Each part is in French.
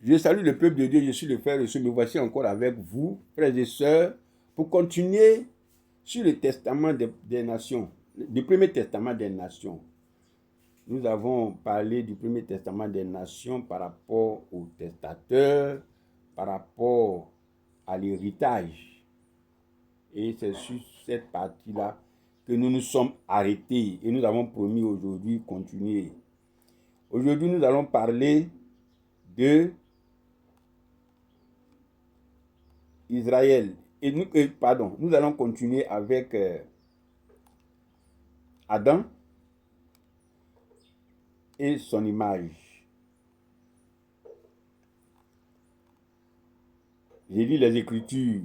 Je salue le peuple de Dieu, je suis le frère Reçu, me voici encore avec vous, frères et sœurs, pour continuer sur le testament des nations, du premier testament des nations. Nous avons parlé du premier testament des nations par rapport au testateur, par rapport à l'héritage. Et c'est sur cette partie-là que nous nous sommes arrêtés et nous avons promis aujourd'hui continuer. Aujourd'hui, nous allons parler de Israël. Et nous allons continuer avec Adam et son image. J'ai lu les Écritures,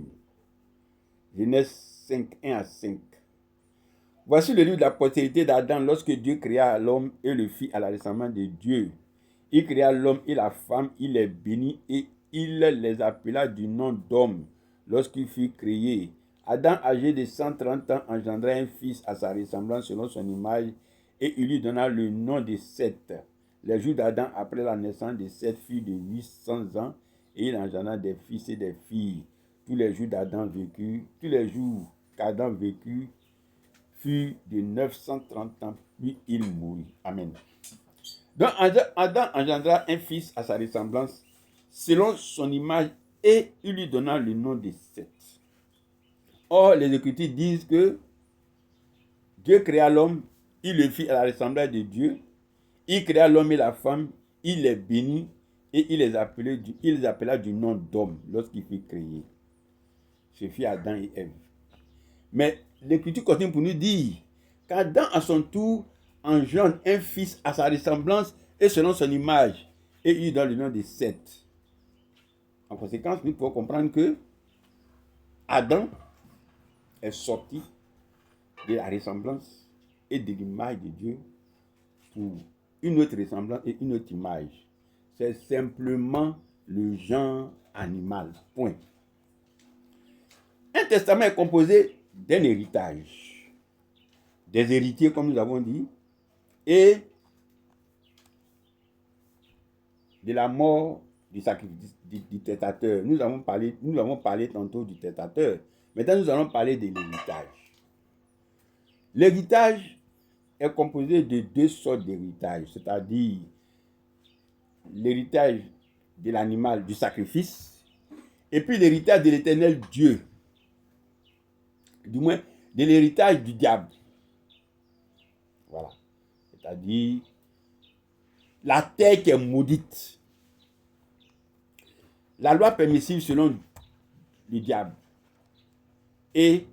Genèse 5, 1 à 5. Voici le livre de la postérité d'Adam lorsque Dieu créa l'homme et le fit à la ressemblance de Dieu. Il créa l'homme et la femme, il les bénit et il les appela du nom d'homme lorsqu'il fut créé. Adam, âgé de 130 ans, engendra un fils à sa ressemblance selon son image et il lui donna le nom de Seth. Les jours d'Adam après la naissance de Seth furent de 800 ans et il engendra des fils et des filles. Tous les jours qu'Adam vécut furent de 930 ans, puis il mourut. Amen. Donc Adam engendra un fils à sa ressemblance, selon son image, et il lui donna le nom de Seth. Or, les Écritures disent que Dieu créa l'homme, il le fit à la ressemblance de Dieu, il créa l'homme et la femme, il les bénit, et il les appela du nom d'homme lorsqu'il fut créé. Ce fut Adam et Ève. Mais l'Écriture continue pour nous dire qu'Adam, à son tour, engendre un fils à sa ressemblance et selon son image, et il lui donne le nom de Seth. En conséquence, nous pouvons comprendre que Adam est sorti de la ressemblance et de l'image de Dieu pour une autre ressemblance et une autre image. C'est simplement le genre animal. Point. Un testament est composé d'un héritage, des héritiers comme nous avons dit, et de la mort du sacrifice du testateur. Nous avons parlé tantôt du testateur. Maintenant, nous allons parler de l'héritage. L'héritage est composé de deux sortes d'héritage, c'est-à-dire l'héritage de l'animal, du sacrifice, et puis l'héritage de l'éternel Dieu, du moins de l'héritage du diable. Voilà. C'est-à-dire la terre qui est maudite. La loi permissive selon le diable et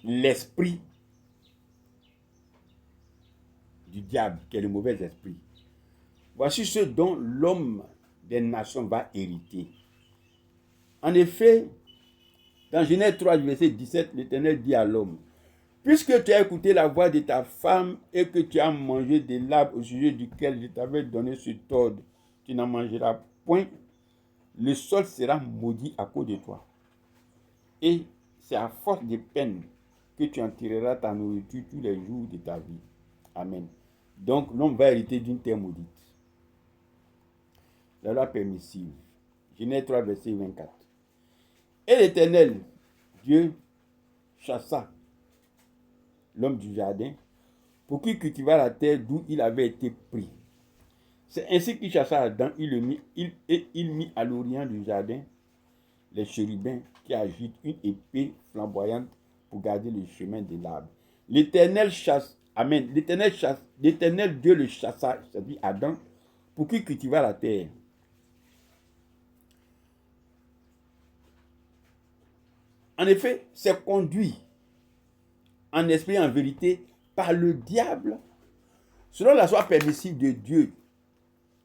l'esprit du diable, qui est le mauvais esprit. Voici ce dont l'homme des nations va hériter. En effet, dans Genèse 3, verset 17, l'Éternel dit à l'homme, puisque tu as écouté la voix de ta femme et que tu as mangé de l'arbre au sujet duquel je t'avais donné cet ordre, tu n'en mangeras point, le sol sera maudit à cause de toi. Et c'est à force de peine que tu en tireras ta nourriture tous les jours de ta vie. Amen. Donc l'homme va hériter d'une terre maudite. La loi permissive. Genèse 3, verset 24. Et l'Éternel, Dieu, chassa l'homme du jardin pour qu'il cultivât la terre d'où il avait été pris. C'est ainsi qu'il chassa Adam, il mit à l'orient du jardin les chérubins qui agitent une épée flamboyante pour garder le chemin de l'arbre. L'Éternel chasse, amen, l'Éternel Dieu le chassa, c'est-à-dire Adam, pour qu'il cultivât la terre. En effet, c'est conduit en esprit et en vérité par le diable, selon la loi permissive de Dieu,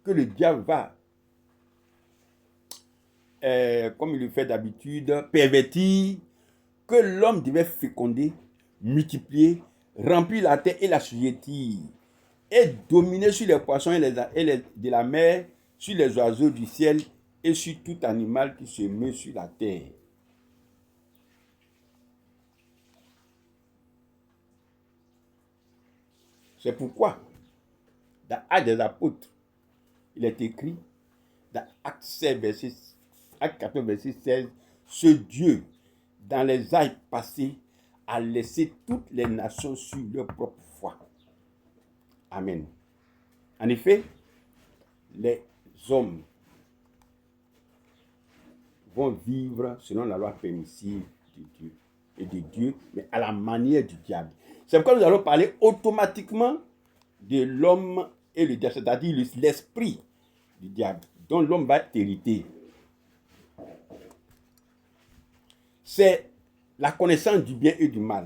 que le diable va, comme il le fait d'habitude, pervertir, que l'homme devait féconder, multiplier, remplir la terre et la l'assujettir, et dominer sur les poissons de la mer, sur les oiseaux du ciel et sur tout animal qui se meut sur la terre. C'est pourquoi, dans Actes des Apôtres, il est écrit dans Acte 14, verset 16, ce Dieu, dans les âges passés, a laissé toutes les nations sur leur propre foi. Amen. En effet, les hommes vont vivre selon la loi permissive de Dieu et de Dieu, mais à la manière du diable. C'est pourquoi nous allons parler automatiquement de l'homme et le diable, c'est-à-dire l'esprit du diable, dont l'homme va hériter. C'est la connaissance du bien et du mal.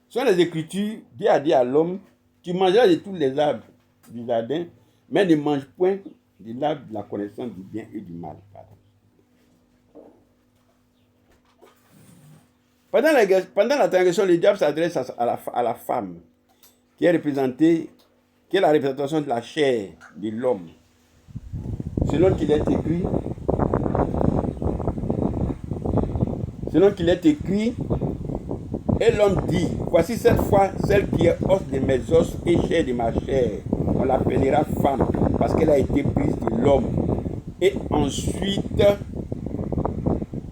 Sur les Écritures, Dieu a dit à l'homme, tu mangeras de tous les arbres du jardin, mais ne mange point de l'arbre de la connaissance du bien et du mal. Pendant la transgression, le diable s'adresse à la femme, qui est la représentation de la chair de l'homme. Selon qu'il est écrit, et l'homme dit, voici cette fois celle qui est os de mes os et chair de ma chair. On l'appellera femme, parce qu'elle a été prise de l'homme. Et ensuite,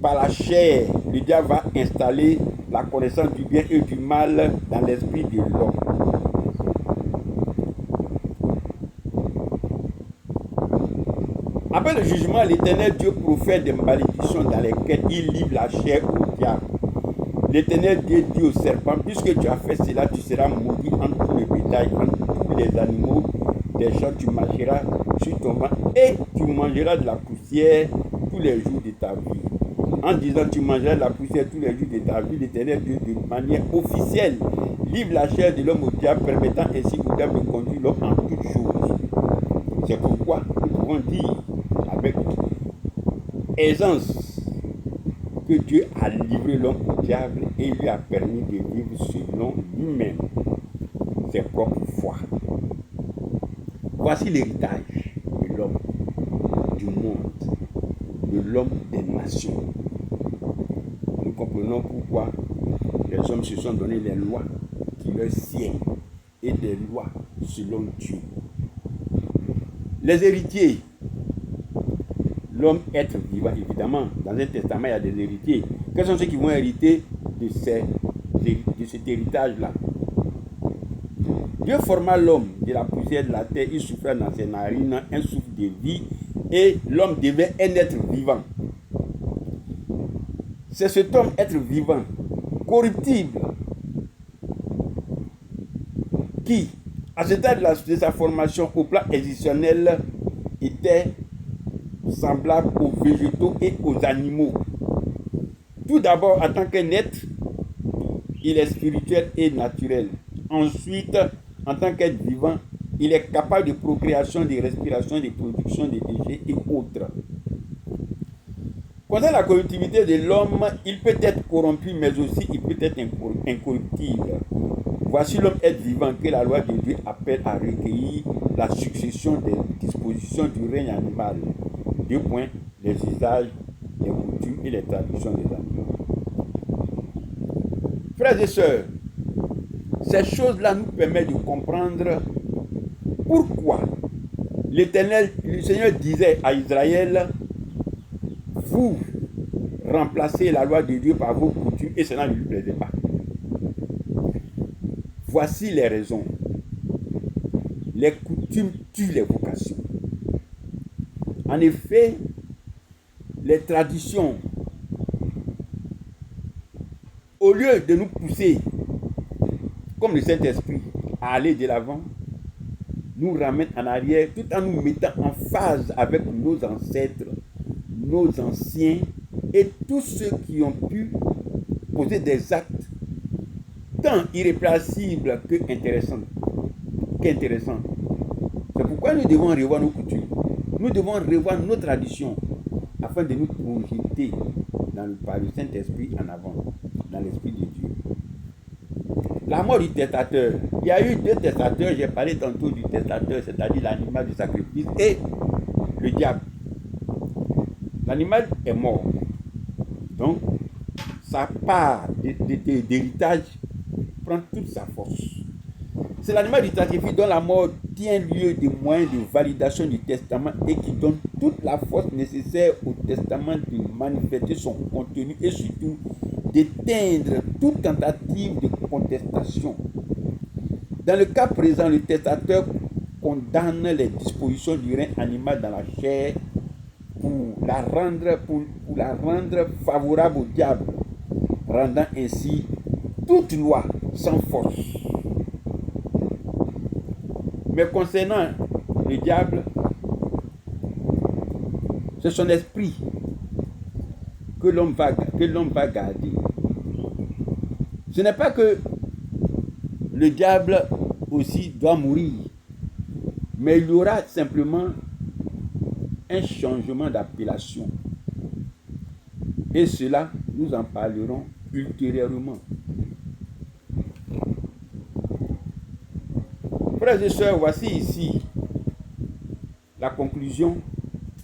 par la chair, le diable va installer la connaissance du bien et du mal dans l'esprit de l'homme. Après le jugement, l'Éternel Dieu profère des malédictions dans lesquelles il livre la chair au diable. L'Éternel Dieu dit au serpent, puisque tu as fait cela, tu seras maudit entre tout le bétail, entre tous les animaux des champs, tu marcheras sur ton ventre et tu mangeras de la poussière tous les jours de ta vie. En disant tu mangeras de la poussière tous les jours de ta vie, l'Éternel Dieu de manière officielle livre la chair de l'homme au diable, permettant ainsi au diable de conduire l'homme en toutes choses. C'est pourquoi nous pouvons dire avec aisance que Dieu a livré l'homme au diable et lui a permis de vivre selon lui-même ses propres foi. Voici l'héritage de l'homme, du monde, de l'homme des nations. Nous comprenons pourquoi les hommes se sont donné les lois qui leur sied et des lois selon Dieu. Les héritiers, l'homme être vivant, évidemment, dans un testament, il y a des héritiers. Quels sont ceux qui vont hériter de cet héritage-là? Dieu forma l'homme de la poussière de la terre, il souffla dans ses narines un souffle de vie et l'homme devait un être vivant. C'est cet homme être vivant, corruptible, qui, à ce stade de sa formation au plan existentiel, était semblable aux végétaux et aux animaux. Tout d'abord, en tant qu'un être, il est spirituel et naturel. Ensuite, en tant qu'être vivant, il est capable de procréation, de respiration, de production de déchets et autres. Concernant la corruptibilité de l'homme, il peut être corrompu, mais aussi il peut être incorruptible. Voici l'homme être vivant que la loi de Dieu appelle à recueillir la succession des dispositions du règne animal. 2 points, les usages, les coutumes et les traditions des animaux. Frères et sœurs, ces choses-là nous permettent de comprendre pourquoi l'Éternel, le Seigneur disait à Israël, vous remplacez la loi de Dieu par vos coutumes et cela ne lui plaisait pas. Voici les raisons. Les coutumes tuent les vocations. En effet, les traditions, au lieu de nous pousser, comme le Saint-Esprit, à aller de l'avant, nous ramènent en arrière tout en nous mettant en phase avec nos ancêtres, nos anciens et tous ceux qui ont pu poser des actes tant irréplacibles qu'intéressants. C'est pourquoi nous devons revoir nos coutumes. Nous devons revoir nos traditions afin de nous projeter par le Saint-Esprit en avant, dans l'Esprit de Dieu. La mort du testateur. Il y a eu 2 testateurs, j'ai parlé tantôt du testateur, c'est-à-dire l'animal du sacrifice, et le diable. L'animal est mort. Donc, sa part d'héritage prend toute sa force. C'est l'animal du sacrifice dont la mort tient lieu des moyens de validation du testament et qui donne toute la force nécessaire au testament de manifester son contenu et surtout d'éteindre toute tentative de contestation. Dans le cas présent, le testateur condamne les dispositions du règne animal dans la chair pour la rendre favorable au diable, rendant ainsi toute loi sans force. Mais concernant le diable, c'est son esprit que l'homme va garder. Ce n'est pas que le diable aussi doit mourir, mais il y aura simplement un changement d'appellation. Et cela, nous en parlerons ultérieurement. Frères et sœurs, voici ici la conclusion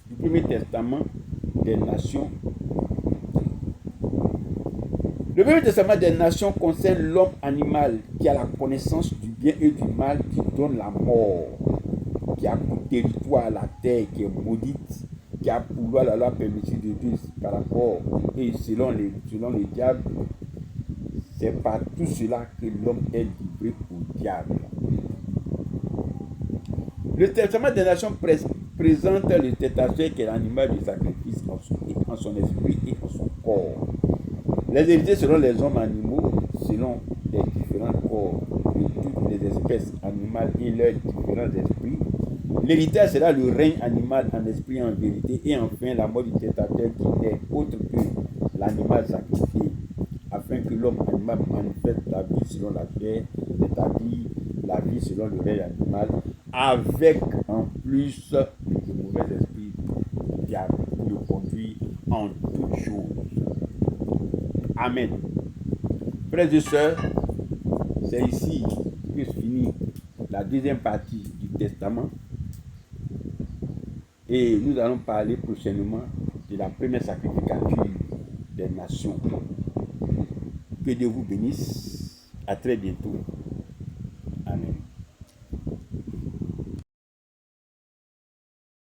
du Premier Testament des Nations. Le Premier Testament des Nations concerne l'homme animal qui a la connaissance du bien et du mal, qui donne la mort, qui a pour territoire la terre, qui est maudite, qui a pour loi la loi permissive de Dieu par rapport, et selon le diable, c'est par tout cela que l'homme est livré au diable. Le testament des nations présente le testateur qui est l'animal du sacrifice en son esprit et en son corps. Les héritiers seront les hommes animaux selon les différents corps de toutes les espèces animales et leurs différents esprits. L'héritière sera le règne animal en esprit et en vérité. Et enfin la mort du testateur qui n'est autre que l'animal sacrifié, afin que l'homme animal manifeste la vie selon la chair, c'est-à-dire la vie selon le règne animal, avec en plus le mauvais esprit du diable pour le conduire en toutes choses. Amen. Frères et sœurs, c'est ici que se finit la deuxième partie du testament. Et nous allons parler prochainement de la première sacrificature des nations. Que Dieu vous bénisse. À très bientôt.